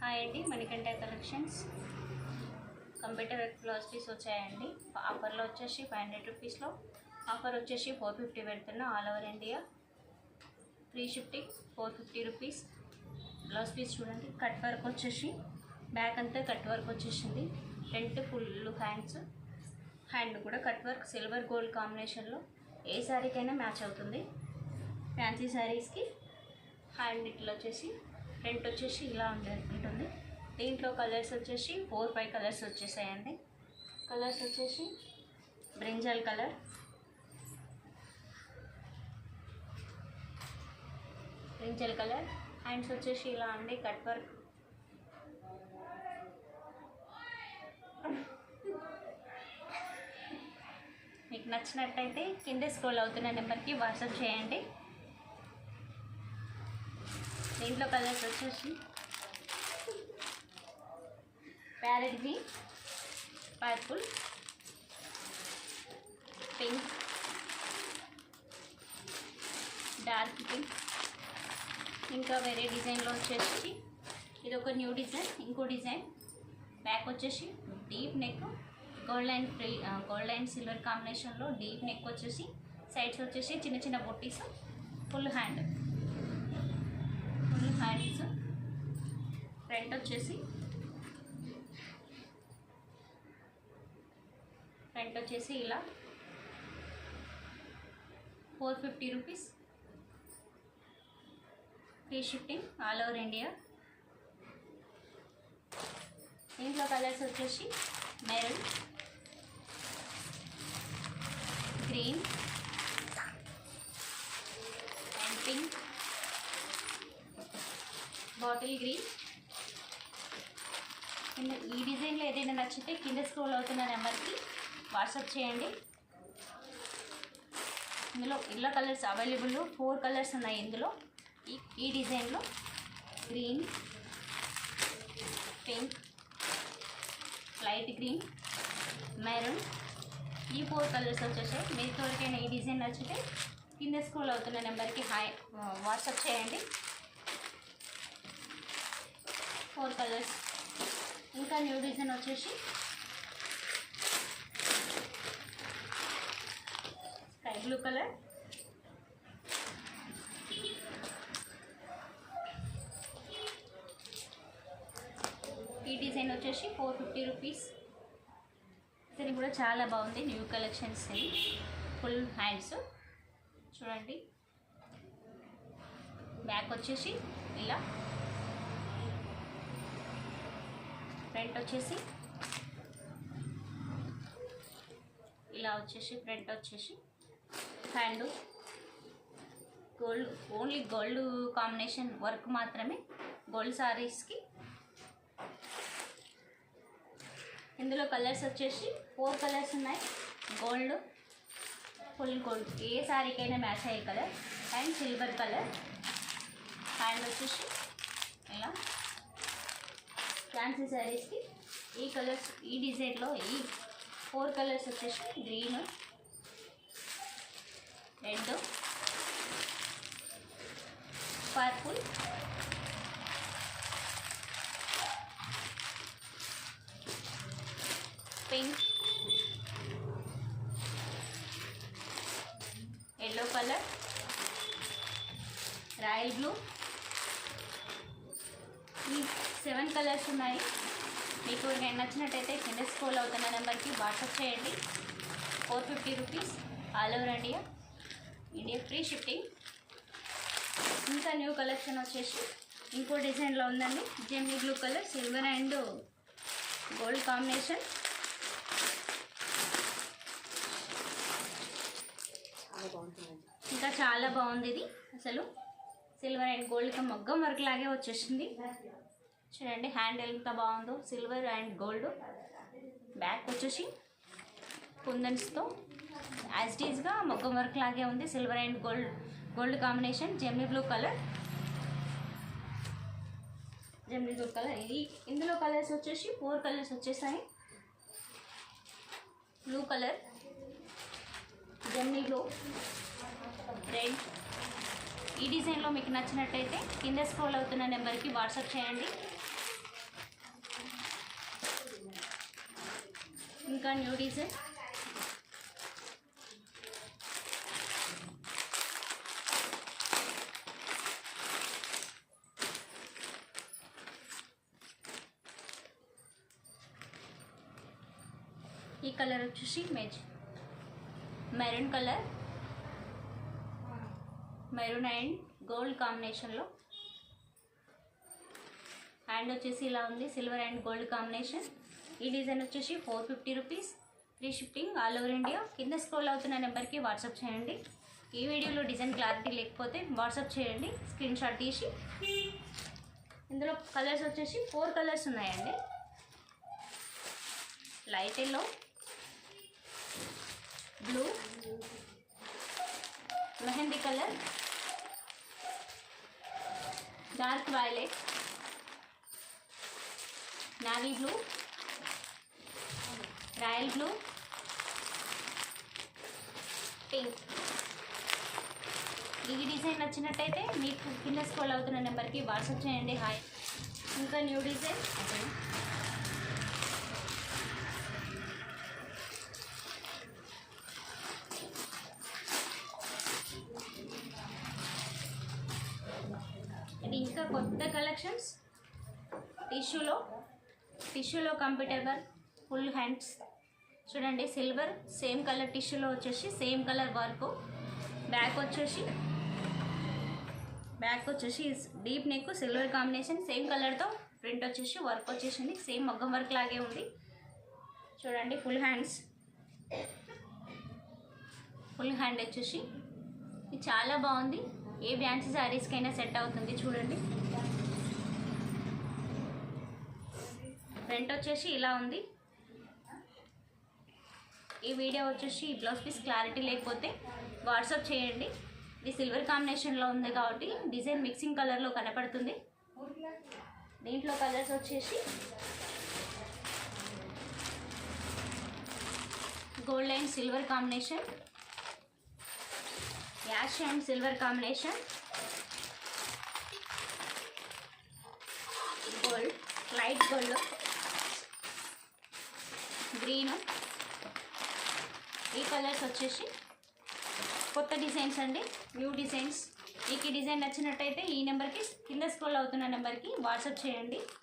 Hi అండి, Manikanta collections computer work blouse piece వచ్చాయండి. ఆఫర్లో వచ్చేసి 500 రూపీస్లో ఆఫర్ వచ్చేసి 450 పెడుతున్నా. All over India free shifting 450 rupees. Blouse piece చూడండి, కట్ వర్క్ వచ్చేసి బ్యాక్ అంతా కట్ వర్క్ వచ్చేసింది. ఫ్రంట్ ఫుల్ హ్యాండ్ కూడా కట్ వర్క్ సిల్వర్ గోల్డ్ కాంబినేషన్లో ఏ శారీకైనా మ్యాచ్ అవుతుంది. ఫ్యాన్సీ శారీస్కి హ్యాండ్ ఇట్లా వచ్చేసి ఫ్రంట్ వచ్చేసి ఇలా ఉంటుంది. దీంట్లో కలర్స్ వచ్చేసి 4-5 కలర్స్ వచ్చేసాయండి. కలర్స్ వచ్చేసి బ్రింజల్ కలర్, హ్యాండ్స్ వచ్చేసి ఇలా అండి కట్ వర్క్. మీకు నచ్చినట్టయితే కింద స్క్రోల్ అవుతున్న నెంబర్కి వాట్సాప్ చేయండి. దీంట్లో కలర్స్ వచ్చేసి parrot green, purple, pink, dark pink, ఇంకా వేరే డిజైన్లో వచ్చేసి ఇది ఒక న్యూ డిజైన్. ఇంకో డిజైన్ బ్యాక్ వచ్చేసి deep neck, gold and silver కాంబినేషన్లో డీప్ నెక్ వచ్చేసి సైడ్స్ వచ్చేసి చిన్న చిన్న బొట్టీస్, ఫుల్ హ్యాండ్స్. ఫ్రంట్ వచ్చేసి ఇలా 450 rupees. Free shifting all over India. దీంట్లో కలర్స్ వచ్చేసి maroon, green and pink, bottle green. ఈ డిజైన్లో ఏదైనా నచ్చితే కింద స్క్రోల్ అవుతున్న నెంబర్కి వాట్సాప్ చేయండి. ఇందులో ఇలా కలర్స్ అవైలబుల్ 4 కలర్స్ ఉన్నాయి. ఇందులో ఈ డిజైన్లో green, pink, light green, maroon, ఈ 4 కలర్స్ వచ్చేసాయి. మీకు ఎవరికైనా ఈ డిజైన్ నచ్చితే కింద స్క్రోల్ అవుతున్న నెంబర్కి వాట్సాప్ చేయండి. 4 కలర్స్. ఇంకా న్యూ డిజైన్ వచ్చేసి స్కై బ్లూ కలర్, ఈ డిజైన్ వచ్చేసి 450 రూపీస్. ఇది కూడా చాలా బాగుంది, న్యూ కలెక్షన్స్. ఇది ఫుల్ హ్యాండ్స్ చూడండి. బ్యాక్ వచ్చేసి ఇలా, ఫ్రంట్ వచ్చేసి ఇలా వచ్చేసి ఫ్రంట్ వచ్చేసి hand gold, only gold combination work మాత్రమే గోల్డ్ సారీస్కి. ఇందులో కలర్స్ వచ్చేసి 4 కలర్స్ ఉన్నాయి. గోల్డ్, ఫుల్ గోల్డ్, ఏ సారీకైనా మ్యాచ్ అయ్యే colour. And silver colour. Hand వచ్చేసి ఇలా ఫ్యాన్సీ శారీస్కి ఈ కలర్స్, ఈ డిజైన్లో ఈ 4 కలర్స్ వచ్చేసి green, red, purple, pink, yellow colour, royal blue. ఈ 7 కలర్స్ ఉన్నాయి. మీకు నేను నచ్చినట్టయితే కింద స్క్రోల్ అవుతున్న నెంబర్కి వాట్సాప్ చేయండి. 450 rupees all over India free shifting. ఇంకా న్యూ కలెక్షన్ వచ్చేసి ఇంకో డిజైన్లో ఉందండి. Gemini blue colour, silver and gold combination. ఇంకా చాలా బాగుంది ఇది. అసలు సిల్వర్ అండ్ గోల్డ్కి మగ్గం వర్క్ లాగే వచ్చేసింది చూడండి. హ్యాండ్ ఎంత బాగుందో, సిల్వర్ అండ్ గోల్డ్. బ్యాక్ వచ్చేసి కుందన్స్తో యాజ్ ఇట్ ఈజ్గా మగ్గం వర్క్ లాగే ఉంది. Silver and gold combination. Gemini blue colour. ఇది ఇందులో కలర్స్ వచ్చేసి 4 కలర్స్ వచ్చేసాయి. Blue colour, Gemini blue, red, ఈ డిజైన్లో మీకు నచ్చినట్టయితే కింద స్క్రోల్ అవుతున్న నెంబర్కి వాట్సాప్ చేయండి. ఇంకా న్యూ డిజైన్. ఈ కలర్ వచ్చేసి maroon colour, maroon and gold కాంబినేషన్లో. హ్యాండ్ వచ్చేసి ఇలా ఉంది, సిల్వర్ అండ్ గోల్డ్ కాంబినేషన్. ఈ డిజైన్ వచ్చేసి 450 rupees, free shipping all over India. కింద స్క్రోల్ అవుతున్న నెంబర్కి వాట్సాప్ చేయండి. ఈ వీడియోలో డిజైన్ క్లారిటీ లేకపోతే వాట్సాప్ చేయండి స్క్రీన్ షాట్ తీసి. ఇందులో కలర్స్ వచ్చేసి 4 కలర్స్ ఉన్నాయండి. Light yellow, blue, mehndi colour, dark violet, navy blue, royal blue, pink. ఈ డిజైన్ నచ్చినట్టయితే మీకు కింద స్క్రోల్ అవుతున్న నెంబర్కి వాట్సాప్ చేయండి. హాయ్. ఇంకా న్యూ డిజైన్. ఇది ఇంకా కొత్త కలెక్షన్స్. టిష్యూలో కంప్యూటర్ వర్క్, ఫుల్ హ్యాండ్స్ చూడండి. సిల్వర్ సేమ్ కలర్ టిష్యూలో వచ్చేసి సేమ్ కలర్ వర్క్. బ్యాక్ వచ్చేసి deep neck, silver combination, same కలర్తో ప్రింట్ వచ్చేసి వర్క్ వచ్చేసింది. సేమ్ మగ్గం వర్క్ లాగే ఉంది చూడండి. ఫుల్ హ్యాండ్ వచ్చేసి ఇది చాలా బాగుంది. ఏ ఫ్యాన్సీ శారీస్కైనా సెట్ అవుతుంది చూడండి. ఫ్రంట్ వచ్చేసి ఇలా ఉంది. ఈ వీడియో వచ్చేసి బ్లౌజ్ పీస్ క్లారిటీ లేకపోతే వాట్సాప్ చేయండి. ఇది సిల్వర్ కాంబినేషన్లో ఉంది కాబట్టి డిజైన్ మిక్సింగ్ కలర్లో కనపడుతుంది. దీంట్లో కలర్స్ వచ్చేసి gold and silver combination, ash and silver combination, gold, light gold, green. ఈ కలర్స్ వచ్చేసి కొత్త డిజైన్స్ అండి, న్యూ డిజైన్స్. మీకు ఈ డిజైన్ నచ్చినట్టయితే ఈ నెంబర్కి కింద స్క్రోల్ అవుతున్న నెంబర్కి వాట్సాప్ చేయండి.